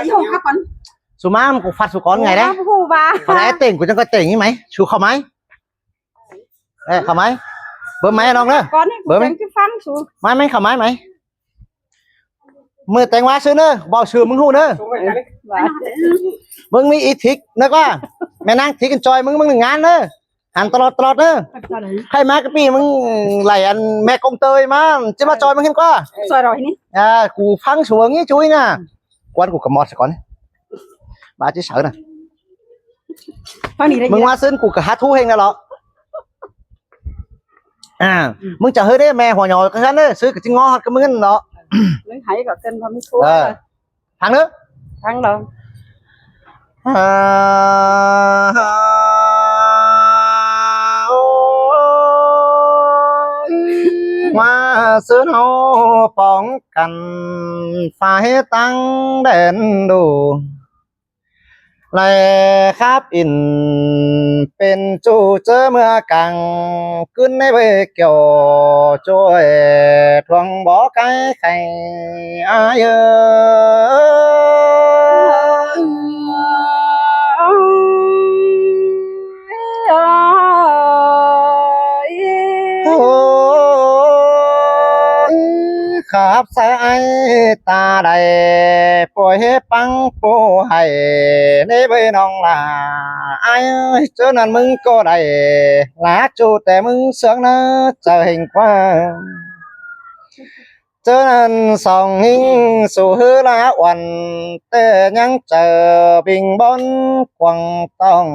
Ý hùng các con. Số má của phạt số con ngày đấy. Hù bà. Còn lẽ tỉnh của chẳng có tỉnh như mấy. Chú không mấy. Ê, không mấy. Bữa mấy nó nữa. Con ấy của chẳng cái phăng xuống. Mấy mấy không mấy mấy. Mưa tèng hóa xưa nữa. Bỏ xưa mừng hù nữa. Mừng mi ý thích nữa quá. Mẹ năng thích chơi mừng ngán nữa. Ăn tọt nữa. Hay má cái bì mừng lại ăn mẹ công tơi má. Chứ mà chơi mừng hiên quá. Rồi rồi ní. À, cú phăng xuống ý chui nè. Quan của cầm mọt sẽ có này. Bà chứ sợ nè. Mừng hoa sơn của cả hát thu hình là đó. À, mừng chờ hơi đấy mẹ hòa nhỏ cái khăn đấy. Sư cái chứ ngon cái mừng đó. Lấy hãy cả kênh không thua. Thằng nữa. Thằng đâu. Hoa sơn hô bóng cằn phải tăng đèn đủ lại khắp in bên chủ chớ mưa càng cơn này về kiểu trôi thoáng bỏ cái khay ai khắp sai ta đây phôi băng phô hay nế với nong là ai ơi cho nên mừng cô đây lá chu để mừng sướng nó chờ hình qua cho nên sòng hình số hư lá oằn tê nhắn chờ bình bón quăng tòng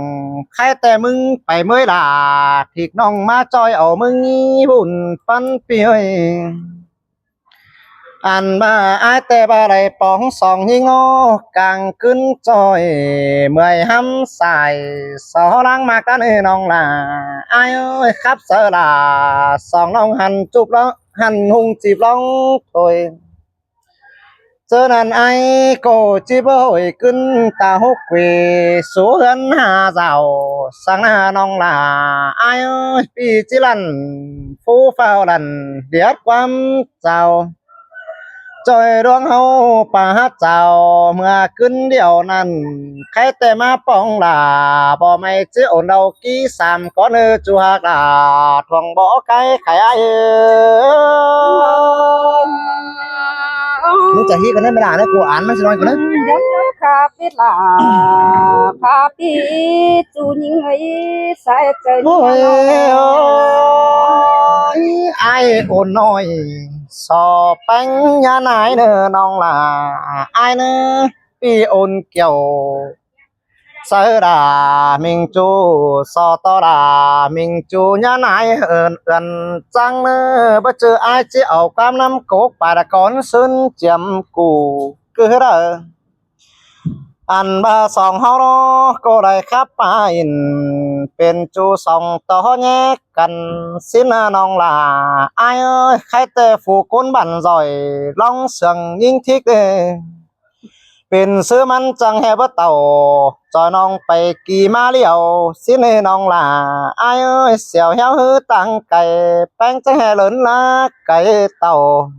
khai tê mừng phải mới là thịt nong má trôi ở mừng bùn phân piơi anh ba ai tê ba đây bóng sòng như ngô càng cứng trôi 15 xài xó lăng mạc đã nơi nông là ai ơi khắp sợ là sòng nông hành chụp đó hành hung chịp lông thôi cho nên ai cô chỉ bơi cứng ta hút quỳ số hơn hà giàu sang hà nông là ai ơi vì chỉ lần phú phao lần điết quam giàu trời đoan hậu bà hát chào mưa cứng điều nằn khai tê má bóng là bỏ mày chứ ổn đâu ký xàm có nơi chùa hạc là thuồng bỏ cái khai ai lúc chả hi cái này mới là đấy của án mới nói cái đấy khá biết là khá biết chú những ấy sai trời ai ổn nói so bánh nhà này nữa nong là ai nữa vì ổn kiểu sợ là mình chú so to là mình chú nhà này ẩn trăng nữa bất chợt ai chỉ ở cam năm cốt bà đã con xuân chiếm củ cứ đó anh ba sòng hao đó cô đây khắp in bên chú sòng to nhé cần xin nong là ai ơi khai tê phụ côn bản rồi long sườn nhìn thích bên xưa mắn chẳng hề bất tàu cho nong bay kỳ ma liều xin nong là ai ơi xèo héo hư tăng cày bánh chẳng hề lớn lá cày tàu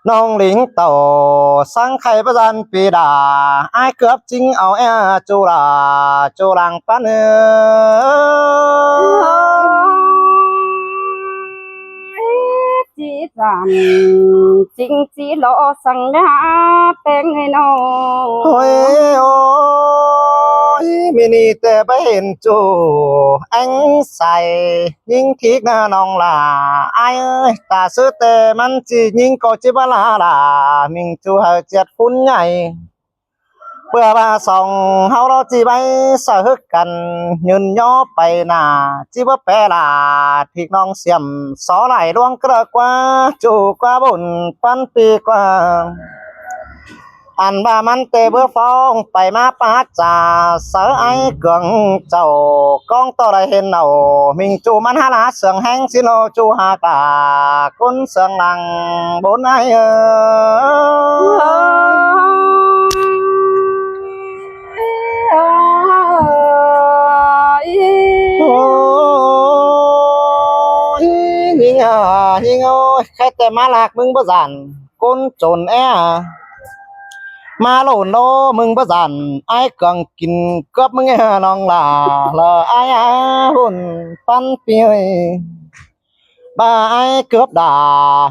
nông lính tàu sang khai bất gian vì đã ai cướp chính áo e chu làng phát chỉ rằng chính chỉ lo sang đã bên người nó ôi ôi mini tê bên chu anh xài nhưng thiết nong là ai ơi ta sư tê man chỉ nhưng có chỉ ba là mình chu hơi chết phun nhảy bữa ba sòng hao đó chỉ bay sợ hức cần nhìn nhó bay nà chỉ bớt bé là thịt non xiêm xó lại đoan cơ qua chủ qua bồn pan pi qua ăn ba man tê bữa phong bay má pa trà sợ ai cường chầu con to đây hiện nào mình chủ man ha lá sườn hang xin lô chủ ha cả con sườn lằng bốn ai nhưng ơi khai tê má lạc mừng bớt giản côn trồn e มาโลนโลมึงบ่สันไอ้กังกินกับมึงน้องล่ะละไอ้หุ่นปันเปียบ้าไอ้เกือบด่า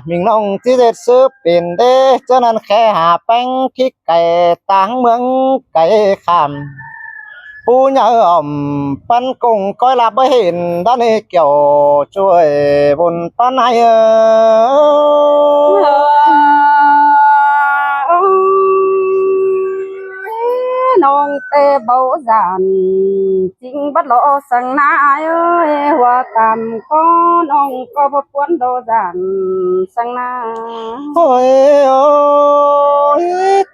มิงน้องที่เด็ดซื้อเป็นเด้เจ้านั้นแค่หาแป้งคิกไก่ต่างเมืองไก่คำปูnhớปันกุ้งก้อยลาบ่เห็นด้านนี้เกี่ยวช่วยบุญปันให้น้องเตเบาจานจริงบัดล้อสังนาเอ้ยหัวตามก็น้องก็บ่ปวนโดจานสังนา โอ้ยโอ้ย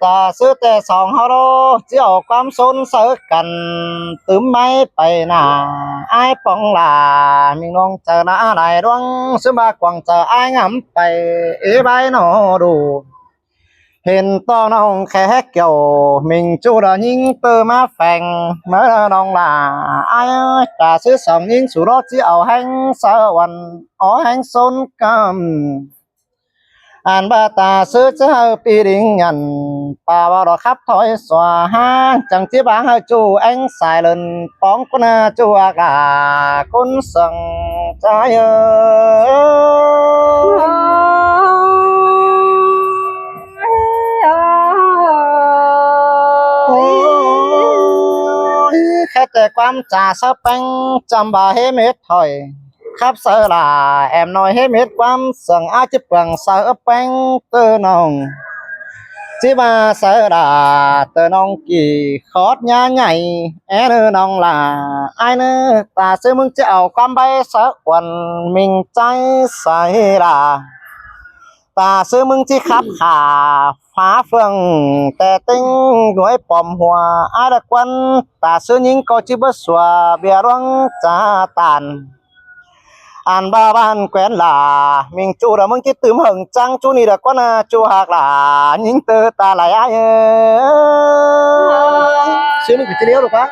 ตาซื้อแต่สองเฮาโลเจ้าความสนเสอกันตึมไม่ไปหน้าไอ้ปองลามีน้องเจอหน้าไหนดวงซื้อมากวางเจอไอ้งำไปใบหนอดูเห็นต้อน้องแค่เกี่ยวมิงจูดยิงเตอมาแฝงเมื่อน้องลาไอ้ตาซื้อสองยิงสู่รถที่เอาแห้งสวรรค์อ๋อแห้งสนกำ anh ba ta sứ chớ pi đình nhận bà vào đó khắp thổi xòa ha chẳng chỉ bán hơi chú anh xài lần bóng con chú cả con sừng trái khét quan trà sắp bánh chăm bà hết mệt thôi khắp sợ là em nói hết mệt quan sừng á chụp bằng sợ bánh tơ nồng chỉ mà sợ là tơ nồng kỳ khó nhá nhảy em nồng là ai nữa ta sẽ muốn chào quan bay sợ quần mình trái say là ta sẽ muốn chỉ khắp hà phá phươngแต่tinh đuổi bom hòa ai đã quan ta sẽ những câu chỉ bất xóa bia rong cha tàn anh ba ban quen là mình chú đã mừng chỉ tưm hừng trăng chú này là con chú hạc là những từ ta lại ai xíu nữa chỉ liếu được quá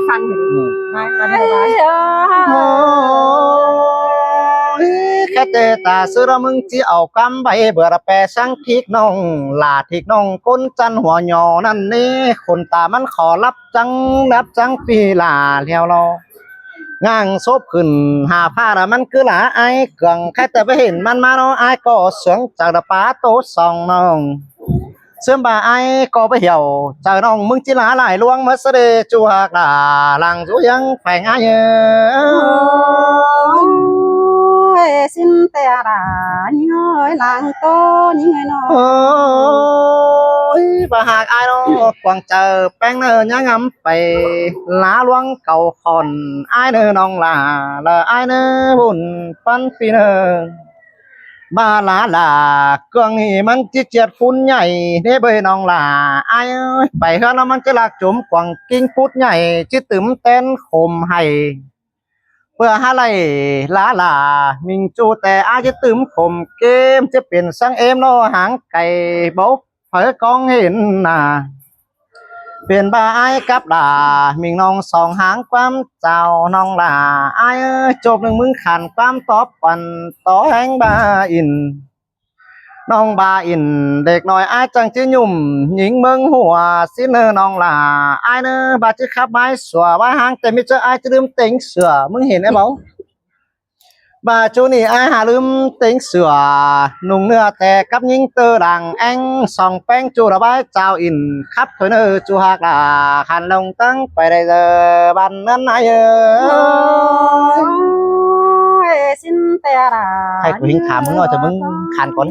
ฟังแค่แต่ตาซื้อละมึงที่เอากำใบเบื่อแปรสังทิกน้องลาทิกน้องก้นจันหัวหยอนั่นนี่คนตามันขอรับจังปีลาเลี้ยวเราง่างซบขึ้นหาผ้าละมันคือหลาไอ้เกลืองแค่แต่ไปเห็นมันมาเนาะไอ้ก็เสียงจากตะป้าโตสองน้องเสื่อมบ่าไอ้ก็ไปเหี่ยวเจอน้องมึงจิหลาหลายลวงมาเสด็จจูหักหลาหลังจูยังแฝงไอ้xin tè đà những ơi làng tô những người nó ôi bà hạc ai đó quàng chờ bánh nơ nhá ngắm phải lá loang cầu hòn ai nơ nong là ai nơ buồn phân phi nơ ba lá là cương thìมันchỉ triệt phun nhảy thế bơi nong là ai ơi phải hơn nóมันจะlạc chốm quàng kinh phút nhảy chứ tửm tên khồm hayเพื่อหาไรล้าล่ามิงจูแต่อาจจะตื่มข่มเกมจะเปลี่ยนสังเอ็มโนหางไก่บ๊บเผยกองเห็นน่ะเปลี่ยนบาไอ้กับด่ามิงน้องสองหางความเจ้าน้องล่าไอ้จบหนึ่งมึงขันความตอบปันต่อแห่งบาอินน้องบาอินเด็กน้อยไอ้จังจะยุ่มหญิงเมืองหัวสิเนอน้องล่ะไอ้เนอบาจะขับไม้สัวว่าหางแต่ไม่เจอไอ้จะลืมเต็งเสือมึงเห็นไอ้บ่บาจูนี่ไอ้หาลืมเต็งเสือนุ่งเนื้อแต่กับหญิงเตอดังแองส่องแป้งจูระบายเจ้าอินขับเถอะเนอจูหักล่ะขันลงตั้งไปได้เจอบันนั้นไอ้xin tè đà ให้กูหิงถามมึงหน่อยแต่มึงขันก่อน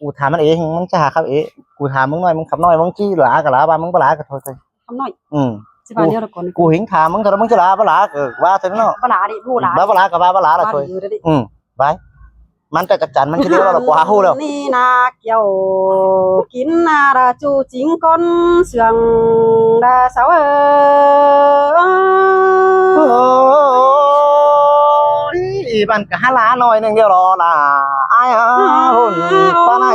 กูถามมันเองมึงจะหาครับเอ๊ะกูถามมึงหน่อยมึงขับน้อยมึงจี้หลากับหลาบ้านมึงปลากับโทษเลย không nói กู สิบาทเดียวละก่อน กูหิงถามมึงเถอะมึงจะหลาปลาว่าเถอะเนาะ ปลาดิผู้หลา บ้าปลากับบ้าปลาละโทษไปมันแต่จักจันมันจะเรียกว่าเรากว่าหู้แล้ว นี่นาเกี่ยวกินนาดาจูจิงก้นเสียงดาสาวบ้านกับฮาลาหน่อยนึงเดียวรอล่ะไอ้หุ่นป้าไหน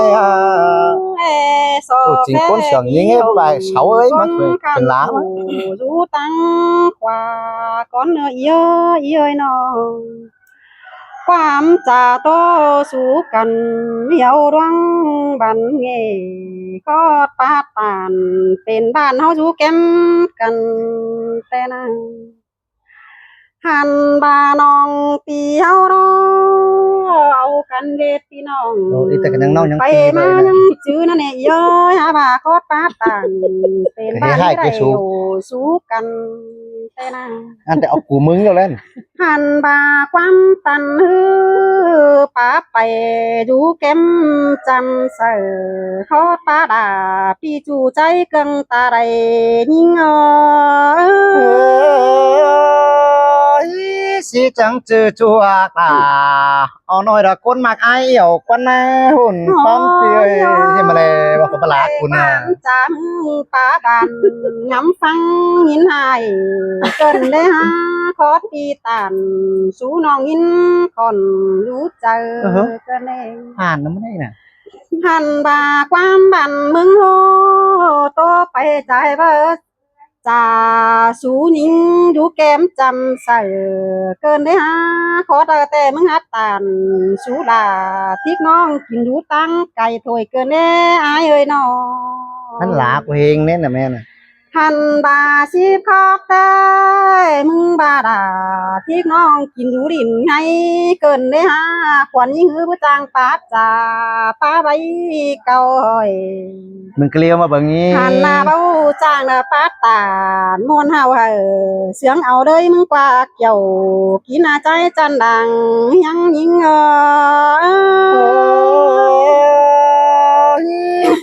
จริงคนเสียงยิงให้ไปเสาเอ้ยมันเป็นล้ารูตังกว่าก้อนเนื้อเยอะเยอะนอ ความจ่าโตสู้กันเหนียวดวงบันเงก็ปาตานเป็นบ้านเฮาสู้แก้มกันแต่นั้นหันบาน้องตีเฮารอเอากันเด็ดพี่น้อง โอ้ยแต่ก็ยังน้องยัง ไป ตีเล มาย นะ ยังจื้อนั่นเองเย้ยหาบาโคตรปาตานเป็นบ้านที่ได้อยู่สู้กันแต่นั้น อันแต่เอากูมึงแล้วเล่น หันบาความตันฮือป้าไปดูเก็มจำเสือขอป้าดาพี่จูใจเกิงตาไรยิ่งสิจังจือจัวกาเอาหน่อยละคนมากไอ้เหี่ยวกว่าหน้าหุ่นป้อมเตียเห็นมาเลยว่าเขาประหลาดคุณน่ะ จำป้าดันย้ำฟังยินหายเกินได้ฮะขอตีตันสู้น้องยินก่อนรู้เจอเกินเอง ผ่านน้ำไม่ได้น่ะ หันบาความบันมึงโหโตไปใจเบิดจ่าสูนิงดูแก้มจำใส่เกินได้ฮะขอแต่มึงฮัดตันสูลาทิกน้องกินดูตั้งไก่ถวยเกินแน่อายเอ้ยน้อง นั่นหลาเพลงเนี่ยน่ะแม่น่ะ หันบาสิขอบได้มึงบาดาที่น้องกินอยู่ดินไงเกินได้ฮะขวัญยิ่งหือผู้จางปาดจ่าป้าใบเก่าหอย มึงเกลียวมาเบิ่งนี้ หันหน้าเบ้าจางน่ะปาดตานมวนเฮาเสียงเอาเลยมึงกว่าเกี่ยวกินหน้าใจจันดังยังยิง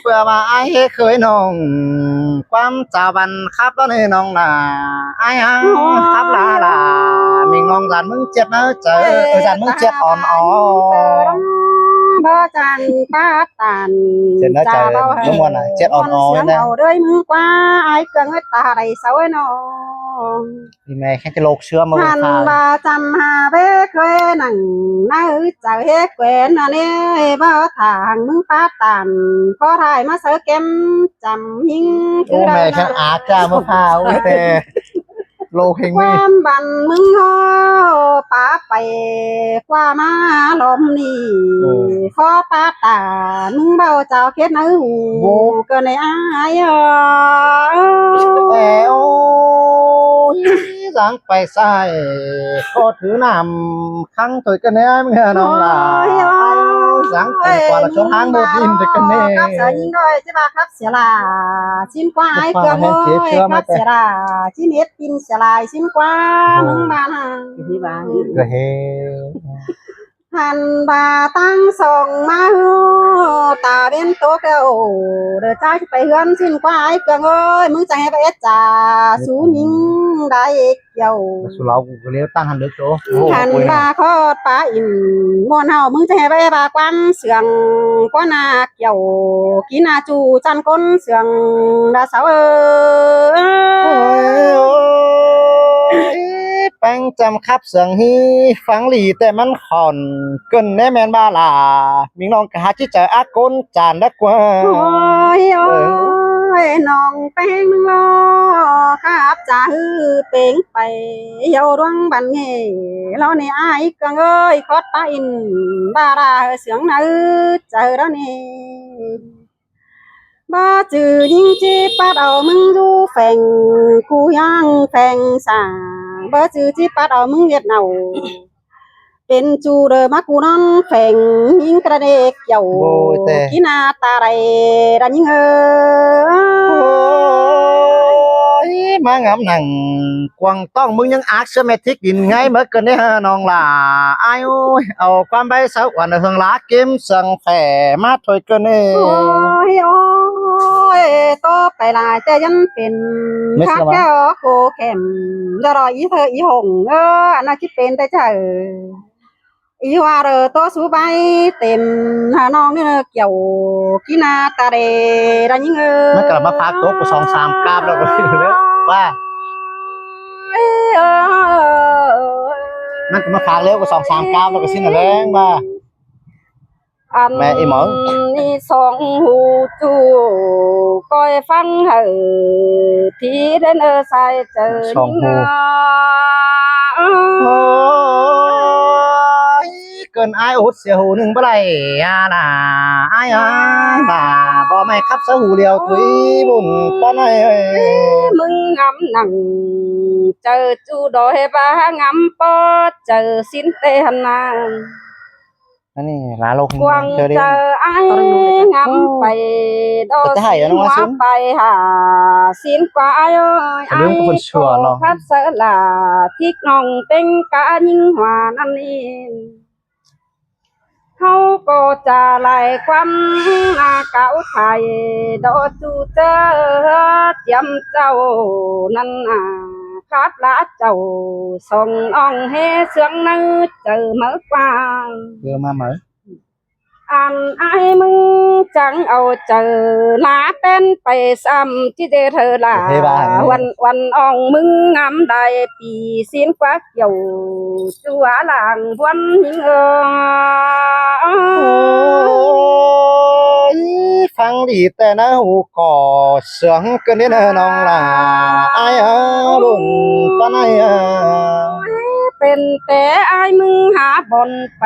เพื่อมาไอ้เคยน้องความจาบันครับแล้วนี่น้องน่ะไอ้ฮะครับลาลามีงองจันมึงเจ็บนะเจอจันมึงเจ็บอ่อนอ่อน บ่จันปาดตัน เจ็บนะเจอน้องวันน่ะเจ็บอ่อนอ่อนนะ เอาเด้ยมึงกว่าไอ้เกิงตาได้เสาไอ้น้อง พี่แม่แค่จะโลกเชื่อมา หัน ทา บาจำหาเบ้เคยนั่งน้าเจ้าเฮ็ดแกวนอันนี้บ่ทางมึงปาดตันขอถ่ายมาเสือเก็มจำหิง โอ้แม่แค่อาจ้ามะพร้าวแต่โลกแห่ง ค นี้ วามบันมึงฮอป้าไปกว่ามาลมนี่ขอปาตามึงเบาเจ้าเฮ็ดนะหูเกินในอายแอวสังไปใส่ก็ถือนำครั้งตัวกันแน่มึงน้องล่ะสังไปกว่าละช่วงหางโมดินตัวกันแน่ ครับเสือยิงด้วยใช่ป่ะครับเสียลาชิ้นกว่าไอ้เกลือโอ้ยครับเสียลาชิ้นเฮ็ดกินเสียลายชิ้นกว่ามึงบ้านฮะที่บ้าน ก็เฮ หันบาตั้งส่งมาหูตาเป็นโตเก่าเดือดใจไปเฮือนสิ้นควายเกลืองเอ้ยมึงจะให้ไปเอ็ดจ่าสูนิงได้เกี่ยว สุเรากูเลี้ยวตั้งหันเดือดโต หันบาคอดปลาอินมวนเฮามึงจะให้ไปบากวันเสืองกว่านาเกี่ยวกินนาจูจันก้นเสืองดาเสาเอ้ย แป้งจำคับเสียงฮีฟังหลีแต่มันขอนเกินแน่แมนบาลามิงน้องกะหาจิเจออากนจานนักกว่า โอ้ยโอ้ยน้องแป้งมึงรอครับจ่าฮือเป่งไปเยาดวงบันเงเราในอายกังเอ้ยคอดปาอินบาราเสียงนาเจอแล้วนี่บ้าจือยิงจีปัดเอามึงดูแฝงกูยังแฝงสาบ้าจือจีปัดเอามึงเวียดเนาเป็นจูเดอมากูนอนแฝงยิงกระเดกเกี่ยวกินาตาไรดันยิงมางามหนังกวางต้องมึงยังอาร์ตเมทิกดินไงเมื่อกันเนี่ยน้องล่ะไอ้โอ้ยเอาความใบสาววันเฮืองลาเกมสังแผ่มาถอยกันเนี่ย โอ้ยโอ้ยโตไปลายแต่ยันเป็นข้าแก้วโคเข็มจะรออีเธออีหงอันนั้นคิดเป็นแต่เจออีว่าเรอโตสูใบเต็มหาน้องนี่เกี่ยวกินาตาเรดันยิงมันกลับมาพักโต๊ะกู2-3กราบแล้วก็เลยว่ามันก็มาพักแล้วกู2-3กราบแล้วก็สิ้นแรงว่าแม่อีหมอ นี่สองหูจูก้อยฟังที่เดินใส่เจอ สองหู โอ้ย กินไอ้อุดเสียหูหนึ่งบ่ได้น่ะไอ้น่ะบ่ไม่ครับเสียหูเดียวคุยบุญป้าไหนเอ้ย mừng ngắm nặng chờ chú đôi ba ngắm bó chờ xin tê hân nàng อันนี้ลาลง quăng เจอดิ chờ ai ngắm bay đo Tôi thấy ở xin nó hóa xin. bay hà xin qua ai ơi Cái lưng của con sủa ai nó. khắp sợ là thích nòng tinh cả những hòa năn inเขาก็จะไล่ความอาเก่าไทยดอจูเจอเจียมเจ้านั่นครับละเจ้าส่งอ่องเฮเสียงนึกเจอเมื่อกวาง vừa mà mở อันไอ้มึงจังเอาเจอลาเต้นไปซ้ำที่เธอลาวันอ่องมึงงามได้ปีสิ้นกว่าเกี่ยวจัวหลังวันยิงphăng điแต่นะหูก่อเสียงเกินนิดน้องล่ะไอ้บุญป้าไหน เป็นแต่ไอ้มึงหาบอนไป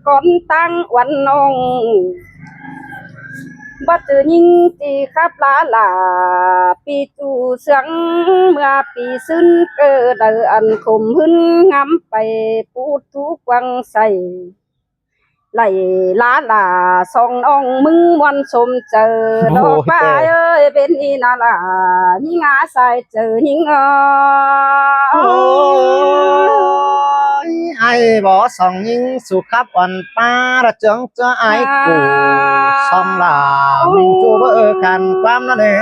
ก่อนตั้งวันน้องบัดเจอยิงตีครับลาปีจูเสียงเมื่อปีซึ้นเกิดเดออันคมหึนงำไปปูดทุกวังใส่ไหลลาสองน้องมึงวันสมเจอดอกป้าเอ้ยเป็นอีนาลายิงอาใส่เจอยิงai bỏ sòng nhưng su khắp hoàn pa ra trướng cho ai cụ xong là mình chua bơ càn quam nó nè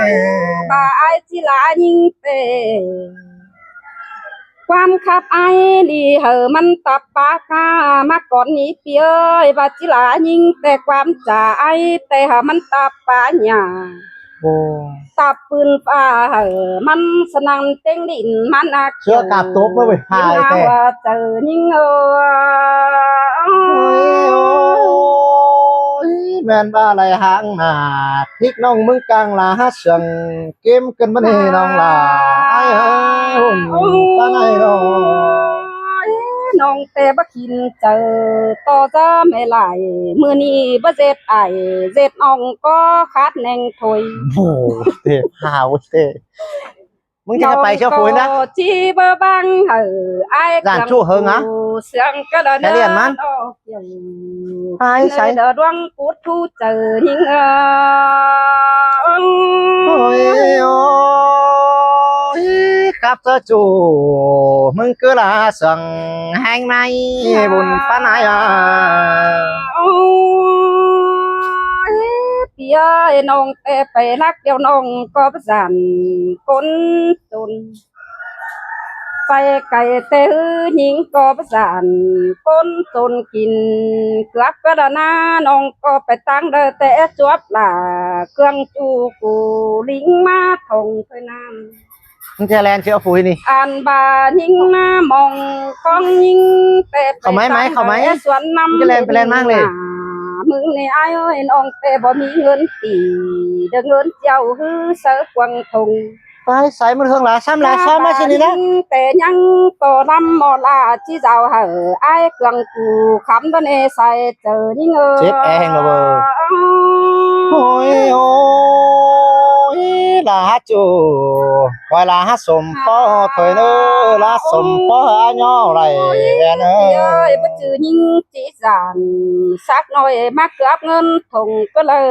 ป้าไอ้ที่ลายิงเตความขับไอ้ดีเหอมันตับปากกามาก่อนนี้เปียยบาจิลายิงแต่ความจ่าไอ้แต่เหอมันตับปาหยา ô ตับปืนฟ้าเหอมันสนั่งเต็งดินมันอา chưa cạp tốt mới bị ยิง hài เอา tè ว่าเจอยิงmen ba lại hạng mà thích nông mưng càng là hát sừng kiếm cân vấn đề nông là ai hồn ta này đâu น้องแต่บักขินเจอต่อจะไม่ไหลมือนี้บ่เจ็ดไอเจ็ดอ่องก็คัดแหน่งถอย bổ tê hào têมึงจะไปเชียวปุ๋ยนะ จีเบอร์บังเหอไอ้ Giản trụ hơn á? เสียงก็เดิน Cái liền man? Ai sấy? เดินดวงปูดทูเจอหิงôi ôi khắp cho chủมึงcứ là sừng hang nay buồn phá này à พี่เอ้ยน้องแต่ไปรักเดียวน้องก็ประสานคนจนไปไก่แต่หญิงก็ประสานคนจนกินกลับกระนาน้องก็ไปตั้งเด้อแต่จวบล่ะเครื่องจูกูลิงมาทงเพื่อน้ำ มึงจะแลนเชียวปุ๋ยนี่ อ่านบายิงหน้ามองของยิงแต่ไป เขาไหมไหมเขาไหม สวนน้ำ จะแลนไปแลนมากเลย มึงนี่ไอ้เอ้ยน้องแต่บ่มีเงินตีเด้อเงินเจ้าฮือเสือกวังทง ไปใส่มันเฮืองหลาซ้ำหลาซ้ำมาสินี่นะ แต่ยังก็นำหมอลาที่เจ้าเหอไอ้เครื่องกูคำตะเนใส่เจอยิงเจ็บแองเหรอเบอร์ โอ้ยโอ้ยลาจูไว้ลาสมปอถอยเนอลาสมปอย่อไรเนอ เอ้ยบ่จือยิงจีสานสักหน่อยมาเกือบเงินทงก็เลย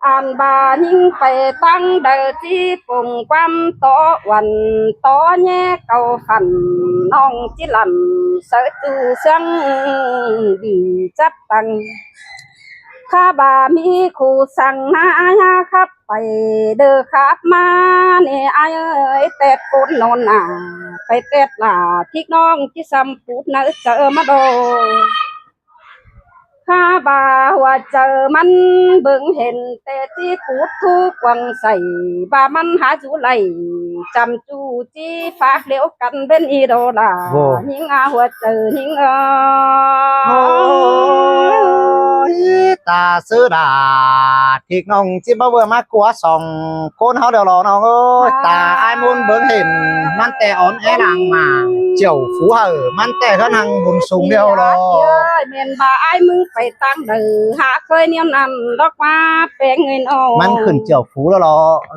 อ่านบายิงไปตั้งเดอที่ปงความต่อวันต่อแย่เก่าขันน้องจิลันเสือจูเสียงดีจับตังข้าบามีคู่สั่งหาครับไปเด้อครับมาเนี่ยไอ้เอ้ยแต่กดนอนไปเต็ดล่ะที่น้องที่ซ้ำปูดเนื้อเจอมาโดข้าบาว่าเจอมันเบิ่งเห็นแต่ที่ปูดทุกวังใส่บามันหาจูไหลจำจูจีฝากเลี้ยวกันเป็นอีโดล่ะหิงอาหัวเจอหิงโอ้ย ตาซื้อđà thịt nông chỉ bao vừa mắc quá sòng côn hao đều lò nó ơi tà ai muốn bướng hình man tè ón é làng mà chiều phú hở man tè hơn hàng bùn sùng đều lò เมียนบ่ายมึงไปตั้งเดือหาเคยเนี่ยนั่นดอกมาแปลงเงินเอา มันขึ้นเจียวฟูแล้ว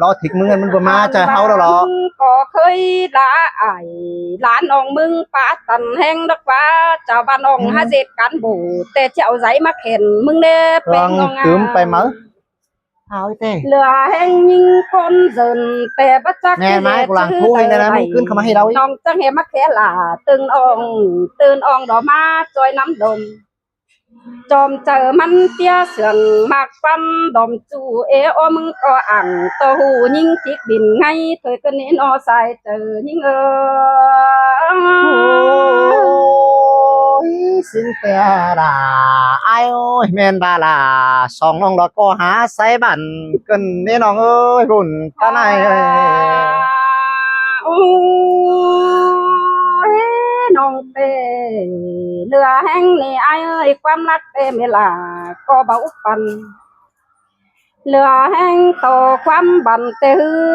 รอถิกมึงมันบ่มาจะเฮาแล้วรอ ก็เคยด่าไอ้หลานองมึงป้าตันแห้งดอกว่าเจ้าบ้านองหาเจ็ดกันบูแต่เจ้าใจมาเข็นมึงเด้เป็ รั น ง งอง คืมไปมั้งเอาไอ้เต้ เหลือแห้งยิงคนเดินแต่บัจัก แม่ไม้กูหลังพูดให้นะมึงขึ้นเข้ามาให้เราอีก น้องจังเห็นมาแค่ล่ะตื่นอ่องดอกมาจอยน้ำดมจอมเจอมันเตี้ยเสืองมากปั้นดอมจูเอโอมึงก็อ่างตัวหูยิงจิกบินไงเธอก็นี้นอใส่เจอยิงxin tè đà ai ơi men ba là song nong đó có há say bản cần nên nong ơi buồn ta này ơi โอ้ยน้องเป้เรือแห้งนี่ไอ้เอ้ยความรักเป้ไม่ลาก็เบาปันเรือแห้งโตความบันเตอ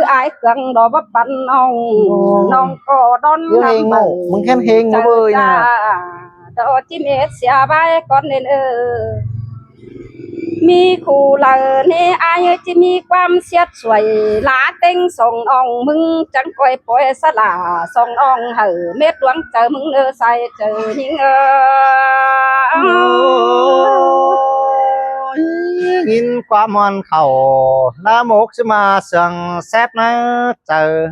ไอ้เครื่องดอกปันน้องก็ดอน เฮงโง่มึงแค่เฮงมาเบยนะ ดอกจิเมเสียใบก่อนเน้นมีคู่เลอนี่อายจะมีความเสียดสวยลาเต็งส่งอ่องมึงจังก้อยปล่อยสลาส่งอ่องเห่อเม็ดดวงเจอมึงใส่เจอหิงnhìn qua mòn khẩu na mốc chứ mà sườn xếp nó chờ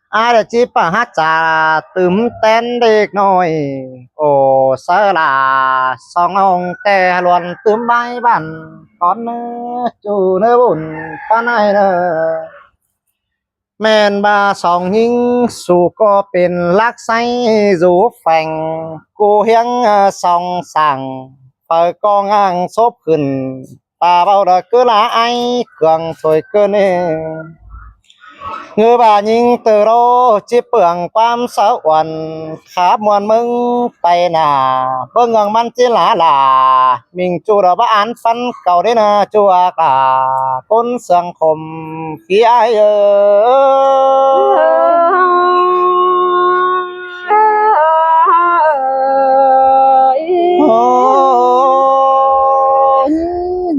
ai đã chỉ bà hát trà tùm tên địch nồi ồ sơ là song ông tè luôn tùm bay bản con chủ nơi bùn con này nè men ba song nhưng su cóเป็นลักไซรูแฝงกูเฮียงสองสั่งเปิดกองอ่างซบขึ้นป่าเบาดอกcứ là ai cường thôi cơ nè ngư bà nhìn từ đâu chỉ bườngความเศร้าวันขาบมวนมึงไปหน้าเบิ่งเงิงมันจิหลาหลามิงจูดอกบ้านฟันเก่าได้นะจัวกาคนเสียงคมขี้อาย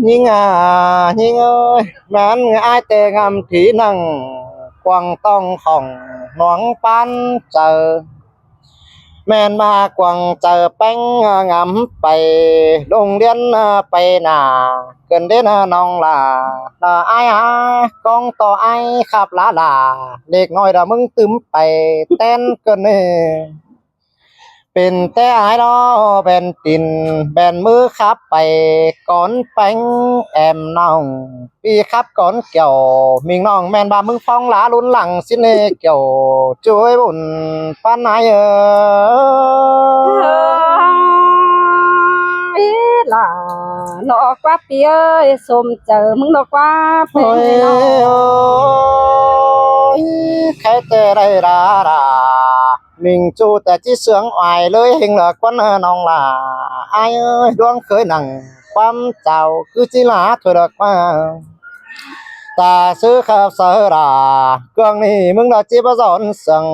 nhìn nhìn ơi màn ai tê ngầm thí năng quăng tông hồng noáng pan chờ men ma quăng chờ bánh ngắm bay đông điên bay nà gần đến nong là ai con to ai khắp làเด็ก น้อย đã mừng tướm bay tên cơn nè เป็นแต่อายน้อแบนตินแบนมือขับไปก่อนแป้งแอมน้องปีขับก่อนเกี่ยวมิงน้องแม่นบ่ามึงฟ้องหลาลุ้นหลังสิเนเกี่ยวช่วยบุญปานนายล่ะนอกว่าเปียสมเจอมึงนอกว่าเป็ โอ้ น ย น้อ โอ้ยแค่แต่ได้ดาmình chuแต่ที่เสืองอายเลยเฮงเหลือควันน้องล่ะอายเอ้ยดวงเคยนั่งความเจ้าคือจิลาถอยดอกมาตาซื้อข้าวเสือราเครื่องนี้มึงได้จีบสอนเสียง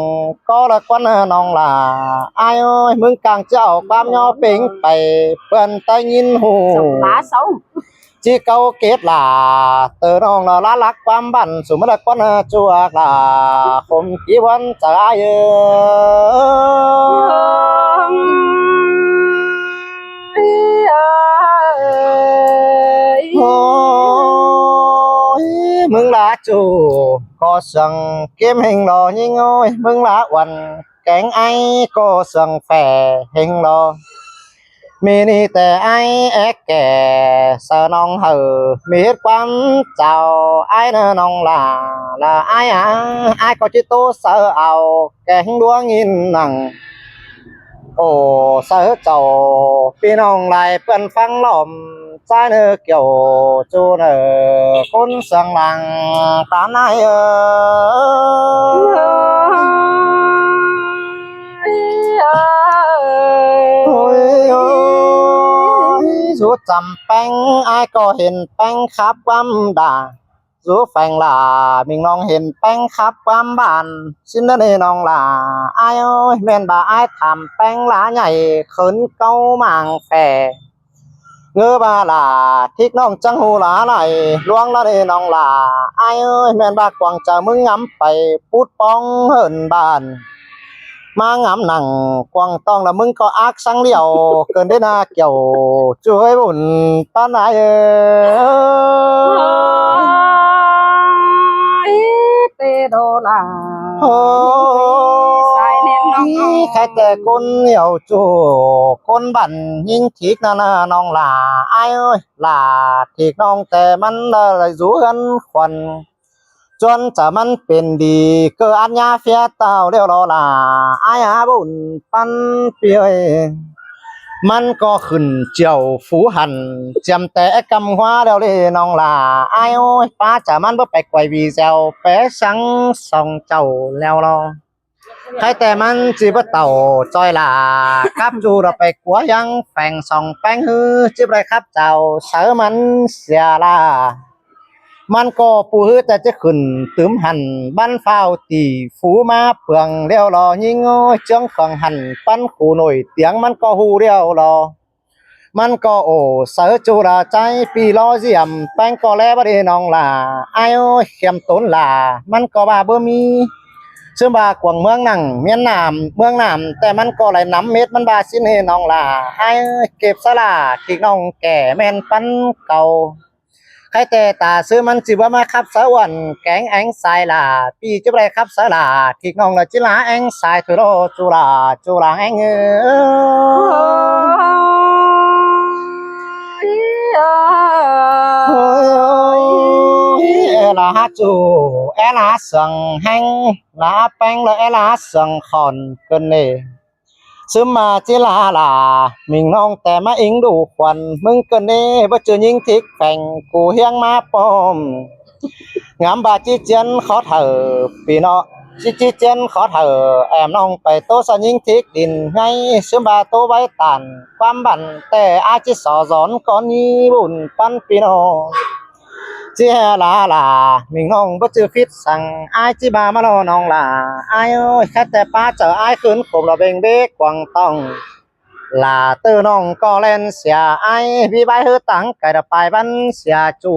ก็ละควันน้องล่ะอายเอ้ยมึงกลางเจ้าความย่อเป่งไปเพื่อนใต้ยินหู lá xấu chỉ câu kết là từ nong là lá lắc quam bản sum là con chua là không chỉ vẫn trái mừng lá chủ có sừng kiếm hình lò nhưng ơi mừng lá quần cánh ai có sừng phè hình lò mi niแต่ไอแอกแก่เสนองเหอมีเหตุความเจ้าไอเนนองlà ai ai có chỉ tô sợ ảo kẻ đua nghìn nằng ồ sợ chầuพี่น้องหลายเปิ้นฟังล้อมใจเนอเกี่ยวจูเนอคนเสียงหลังตามนายโอ้ยโอ้ย chúa จำแป้งไอ้ก็เห็นแป้งครับความด่าสู้แฟงล่ะมิงน้องเห็นแป้งครับความบานสิ้นเด้อน้องล่ะไอ้เอ้ยแม่นบ่าไอ้ทำแป้งหลาใหญ่เขินเก้าหมางแฝเงือบาล่ะทิกน้องจังหูหลาไหลลวงละเด้น้องล่ะไอ้เอ้ยแม่นบ่ากวางจะมึงงำไปพูดป้องเหินบ้านมางำหนังกวางต้องละมึงก็อักสังเดียวเกินได้นาเกี่ยวช่วยบุญป้านายเตโดลา โอ้ สายเน้นน้อง แค่แต่คนเหนียวจูคนบั่นยิ่งทิกนาน้องหลาไอ้เอ้ยหลาทิกน้องแต่มันเลยรู้กันควันจนจะมันเป็นดีเกิดอัญญาเฟียเต้าเรียวรอลาไอ้หาบุญปันเปียมันก็ขึ้นเจียวฝูหันจำแต่กำหัวเดียวเลยน้องลาไอ้โอ้ยป้าจะมันบ่ไปไกววีเจ้าไปสังส่องเจ้าแล้วรอใครแต่มันจีบเต่าจอยลากับจูเราไปกัวยังแฝงส่องแป้งฮือจิบไรครับเจ้าเสือมันเสียลามันก็ปูฮือแต่จะขึ้นตืมหันบ้านเฝ้าตีฝูมาเปลืองเรียวรอยิงโอ้ยจ้องฝังหันปั้นขู่หน่อยเตียงมันก็หูเรียวรอมันก็โอ้เสือจูราใจปีล้อเสียมแป้งก็แล้วบ่ได้น้องลาไอ้โอ้ยเข้มต้นลามันก็บ่าบ่มีซึ่งบ่ากวางเมืองนั่งเมียนน้ำเมืองน้ำแต่มันก็ไหลน้ำเม็ดมันบ่าสิ้นให้น้องลาไอ้เก็บสลาที่น้องแก่แม่นปั้นเก่าใครแต่ตาซื้อมันสิบ่มาขับสะวันแกงแองสายลาปีจะไรครับสลาที่น้องละจิลาแองสายถุโรจุลาจุลาแองลาจูเอลาสังแหงลาแป้งละเอลาสังขอนเกินเน่ซึมมาจิลาลามิงน้องแต่มาอิงดูควันมึงเกินเน่บ่เจอยิงทิกแฝงกูเฮียงมาปอมงามบาจิเจียนขอเถอปีเนาะจิเจียนขอเถอแอมน้องไปโตสยิงทิกดินให้ซึมบาโตไว้ตันความบันแต่อาจิสอสอนก่อนนี้บุญปันปีเนาะเจียลาลามิงน้องบ่จือฟิตสั่งอายจิบามารอน้องลาอายโอ้ยแค่แต่ป้าเจออายขึ้นขมระเบงเบกกวางต้องลาเตอน้องก็เล่นเสียอายพี่ใบฮือตังไก่ดปลายบันเสียจู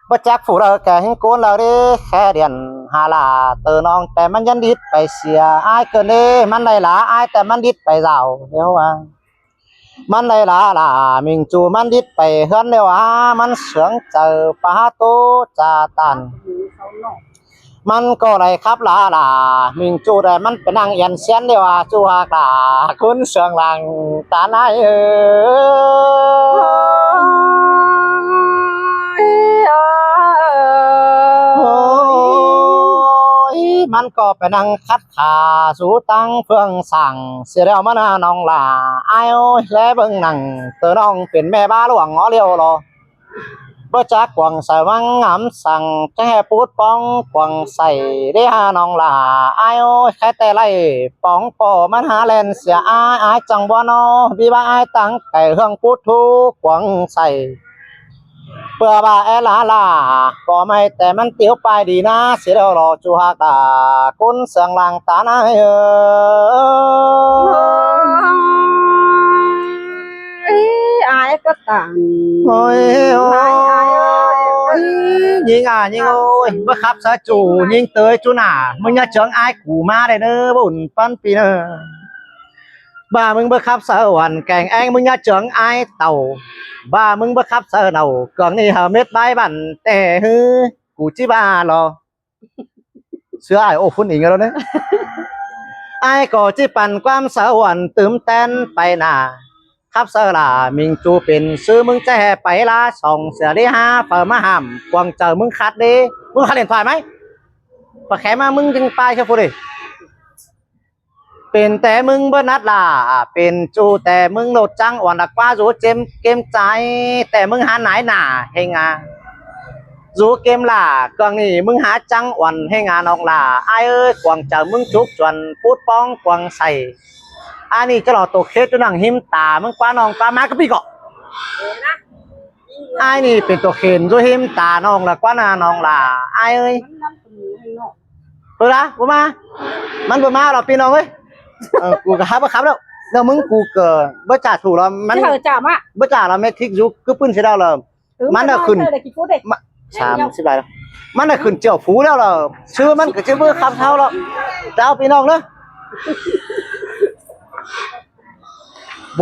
บ่จักผู้เราแก่หิงโกนเราเด้แค่เดียนหาลาเตอน้องแต่มันยันดิดไปเสียอายเกินเด้มันได้ลาอายแต่มันดิดไปเจ้าเดี๋ยวว่ามันได้ลาลามิงจูมันดิดไปเฮือนเดียวมันเสืองเจอปาโตจาตันมันก็ได้ครับลาลามิงจูได้มันเป็นนางเอียนเสียนเดียวจูฮากาคุณเสืองหลังตาไหนมันก็ไปนั่งคัดขาสู่ตังเพื่องสั่งเสียแล้วมานาน้องลาไอ้โอ้ยแล้วเบิ่งหนังเตอน้องเป็นแม่บ้าหลวงอ๋อเลียวรอบ่จักกวางใส่วังงำสั่งแค่พูดป้องกวางใส่ได้หาน้องลาไอ้โอ้ยแค่แต่ไล่ป้องปอมันหาแลนเสียอายจังบ่นอบีบ้าอายตังไก่เฮืองพูดทุกกวางใส่เพื่อว่าแอลาลาก็ไม่แต่มันเตียวไปดีนะเสียแล้วรอจูฮากาคุณเสียงหลังตาหน้าอายก็ต่าง โอ้ยโอ้ยยิงยิงโอ้ยเมื่อขับซะจูยิงเตยจูหน่ามึงอย่าเจิงอายกูมาได้เด้อบุญปันปีเด้อบ้ามึงเมื่อขับสะวันแกงแองมึงอย่าเจิงอายเต่าบ้ามึงเมื่อขับสะเนาเกิงนี่หาเม็ดใบบันแต่ฮือกูจิบ้ารอเสื้อไอโอ้คุณอีกแล้วเนี่ยไอ้ก็จิปันความสะวันตื่มเต้นไปหน้าครับเสลามิงจูเป็นซื้อมึงจะแห่ไปลาส่องเสือได้ห้าเปิดมาห้ามกวางเจอมึงคัดดิมึงคัดเล่นถ่ายไหมปะแขมามึงจึงไปเชียวฟูดิเป็นแต่มึงเบิ้นัดล่ะเป็นจูแต่มึงโหลดจังอ่อนกว่าจูเจมเกมใจแต่มึงหาไหนหนาให้งาจูเกมล่ะกวางนี่มึงหาจังอ่อนให้งานองล่ะไอ้เอ้ยกวางเจอมึงจุกจวนพูดป้องกวางใส่อันนี้จะหล่อตัวเคสจนหนังหิมตามึงกว่าน้องกว่ามากระปีเกาะ ไอ้นี่เป็นตัวเข็นด้วยหิมตาน้องละกว่านาน้องล่ะไอ้เอ้ยเปิดละบ่มามันบ่มาหรอกพี่น้องเอ้ยกูก็ครับครับแล้วแล้วมึงกูเกิดบ่จ่าถูกแล้วมัน เธอจามอ่ะ บ่จ่าแล้วแม่ทิกยุกคือปืนสิได้แล้วมันน่ะขึ้น 30บาทแล้วมันน่ะขึ้นเจียวผูแล้วล่ะชื่อมันก็ชื่อเบอร์ครับเท่าแล้วเจ้าพี่น้องเด้อโบ